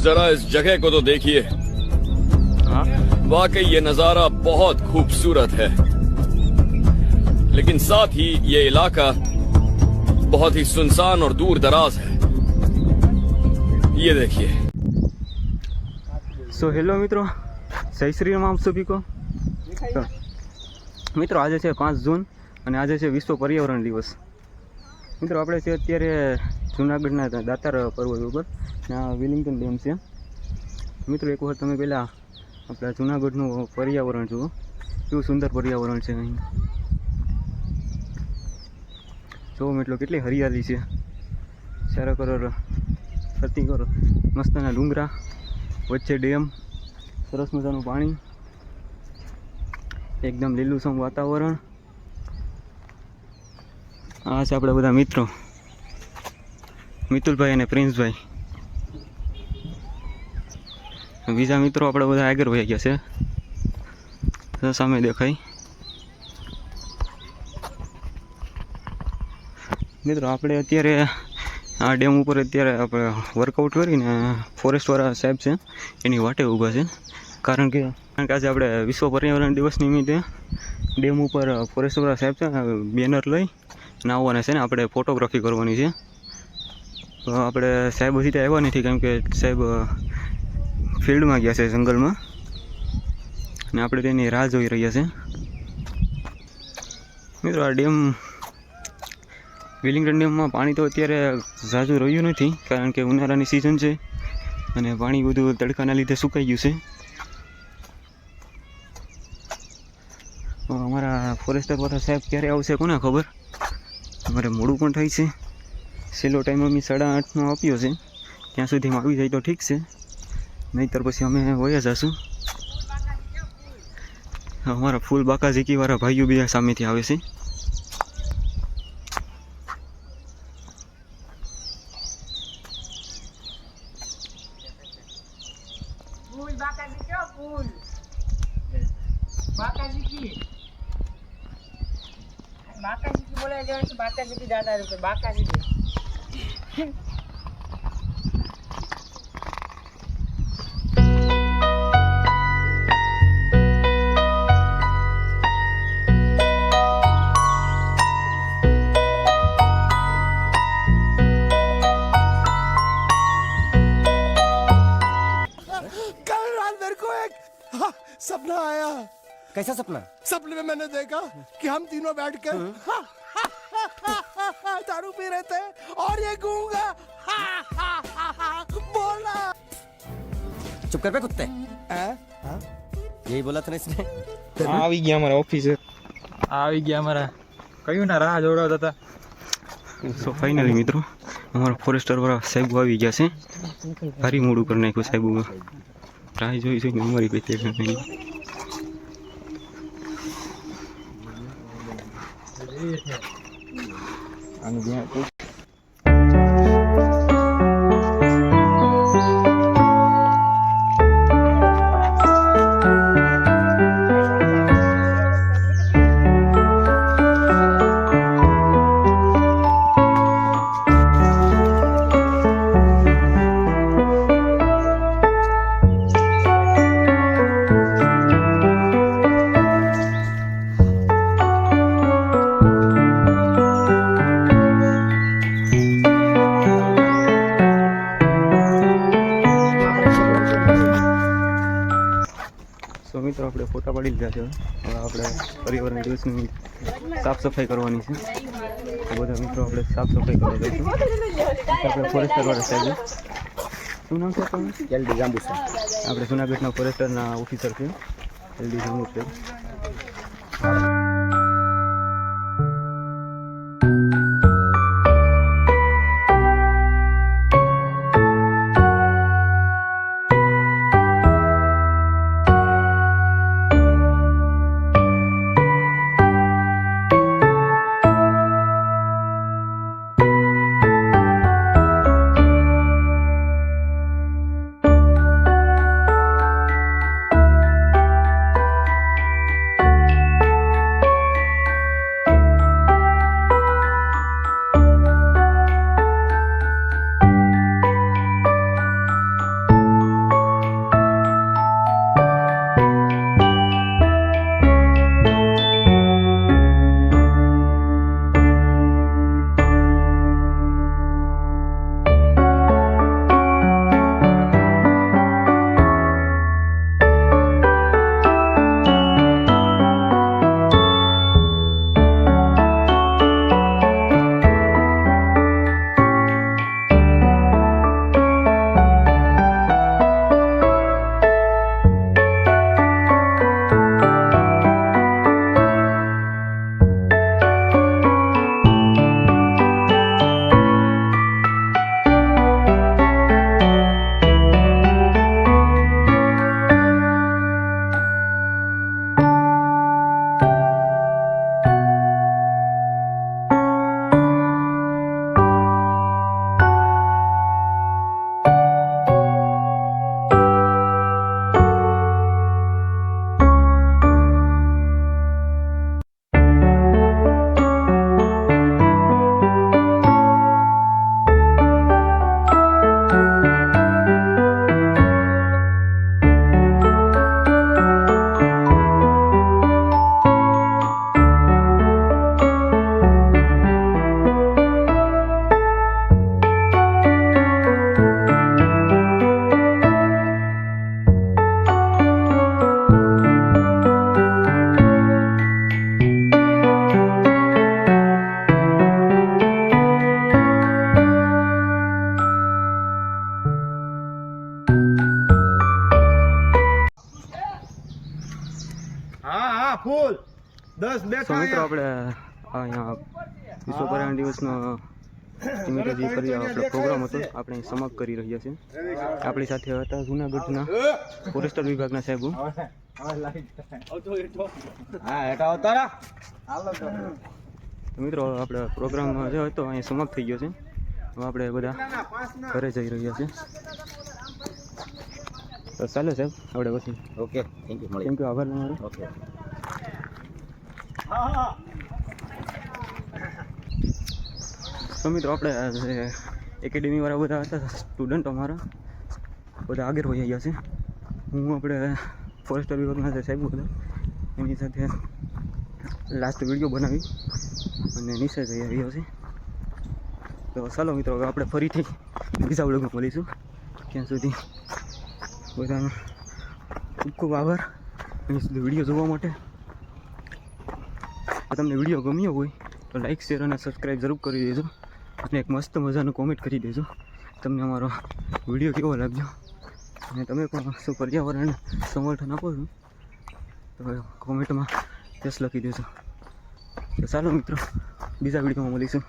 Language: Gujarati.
जरा इस जगह को तो देखिए। वाकई ये नजारा बहुत खूबसूरत है, लेकिन साथ ही ये इलाका बहुत ही सुनसान और दूर दराज है। ये देखिए। सो हेलो मित्रों, जय श्री राम आप सभी को। तो मित्रों आज है 5 जून અને આજે છે વિશ્વ પર્યાવરણ દિવસ। મિત્રો આપણે છે અત્યારે જૂનાગઢના દાતાર પર્વત ઉપર, ત્યાં વિલિંગ્ટન ડેમ છે। મિત્રો એક વખત તમે પહેલાં આપણા જૂનાગઢનું પર્યાવરણ જુઓ, કેવું સુંદર પર્યાવરણ છે અહીં। જુઓ મિત્રો કેટલી હરિયાળી છે, ચારે કરોડ ફરતી કરો મસ્તના ડુંગરા, વચ્ચે ડેમ, સરસ મજાનું પાણી, એકદમ લીલુંછમ વાતાવરણ। આ છે આપણા બધા મિત્રો, મિતુલભાઈ અને પ્રિન્સભાઈ। બીજા મિત્રો આપણે બધા આગળ વહી ગયા છે, સામે દેખાય। મિત્રો આપણે અત્યારે આ ડેમ ઉપર અત્યારે આપણે વર્કઆઉટ કરીને ફોરેસ્ટવાળા સાહેબ છે એની વાટે ઊભા છે, કારણ કે આજે આપણે વિશ્વ પર્યાવરણ દિવસ નિમિત્તે ડેમ ઉપર ફોરેસ્ટવાળા સાહેબ છે બેનર લઈ અને આવવાના છે ને આપણે ફોટોગ્રાફી કરવાની છે। તો આપણે સાહેબ હજી ત્યાં આવ્યા નથી, કેમ કે સાહેબ ફિલ્ડમાં ગયા છે જંગલમાં, અને આપણે તેની રાહ જોઈ રહ્યા છે। મિત્રો આ ડેમ વિલિંગ્ટન ડેમમાં પાણી તો અત્યારે ઝાઝું રહ્યું નથી, કારણ કે ઉનાળાની સિઝન છે અને પાણી બધું તડકાના લીધે સુકાઈ ગયું છે। અમારા ફોરેસ્ટરવાળા સાહેબ ક્યારે આવશે કોને ખબર, અમારે મોડું પણ થાય છે। છેલ્લો ટાઈમ અમે 8:30નો આપ્યો છે, ત્યાં સુધીમાં આવી જાય તો ઠીક છે, નહીંતર પછી અમે વયા જશું। અમારા ફૂલ બાકાઝીકીવાળા ભાઈઓ બીજા સામેથી આવે છે। फूल बाकाजी क्यों फूल बाकाजी की बोला जाए तो बाकाजी की ज्यादा रुपए बाकाजी की सपना आया। कैसा सपना? सपने में मैंने देखा कि हम तीनों बैठकर दारू पी रहे थे और ये गूंगा बोला। चुप कर बे कुत्ते। यही बोला था ना इसने। આવી ગયા અમારા ઓફિસર, આવી ગયા અમારા કયું ના રાહ જોડાવતા હતા। સો ફાઇનલી મિત્રો અમારા ફોરેસ્ટરવાળા સાહેબ આવી ગયા છે, ભારી મોડું કરી નાખ્યું સાહેબ, રાહ જોઈ જોઈને અમારી પેતે આનું ધ્યાન મિત્રો આપણે ફોટા પાડી લીધા છે। હવે આપણે પર્યાવરણ દિવસની સાફ સફાઈ કરવાની છે, તો બધા મિત્રો આપણે સાફ સફાઈ કરવા જઈશું। આપણે ફોરેસ્ટરવાળા સાહેબ, શું નામ છે આપણું? LD જાંબુ છે, આપણે જૂનાગઢના ફોરેસ્ટરના ઓફિસર છે LD જાંબુ છે। તો મિત્રો આપણે અહીંયા વિશ્વ પર્યાવરણ દિવસનો નિમિત્તે જે કરી આપણો પ્રોગ્રામ હતો આપણે સમાપ્ત કરી રહ્યા છીએ. આપણી સાથે હતા જૂનાગઢના ફોરેસ્ટર વિભાગના સાહેબો. તો મિત્રો આપણે પ્રોગ્રામ જે હતો અહીંયા સમાપ્ત થઈ ગયો છે. હવે આપણે બધા ઘરે જઈ રહ્યા છીએ. તો ચાલો સાહેબ આપણે પછી okay thank you thank you, આભાર તમારો. ओके તો મિત્રો આપણે એકેડેમી વાળા બધા હતા સ્ટુડન્ટ અમારા બધા આગળ હોઈ ગયા છે. હું આપણે ફોરેસ્ટર વિભાગના જે સાહેબ હતા એની સાથે લાસ્ટ વિડીયો બનાવી અને નીચે જઈ રહ્યો છે. તો ચાલો મિત્રો હવે આપણે ફરીથી બીજા વ્લોગમાં મળીશું. ત્યાં સુધી બધાનો ખૂબ ખૂબ આભાર અહીં સુધી વિડીયો જોવા માટે. જો તમને વિડીયો ગમ્યો હોય તો લાઈક શેર અને સબસ્ક્રાઈબ જરૂર કરી દેજો અને એક મસ્ત મજાનું કોમેન્ટ કરી દેજો તમને અમારો વિડીયો કેવો લાગ્યો અને તમે પણ શું પર્યાવરણ સમર્થન આપો છો તો કોમેન્ટમાં યસ લખી દેજો. તો ચાલો મિત્રો બીજા વિડીયોમાં મળીશું.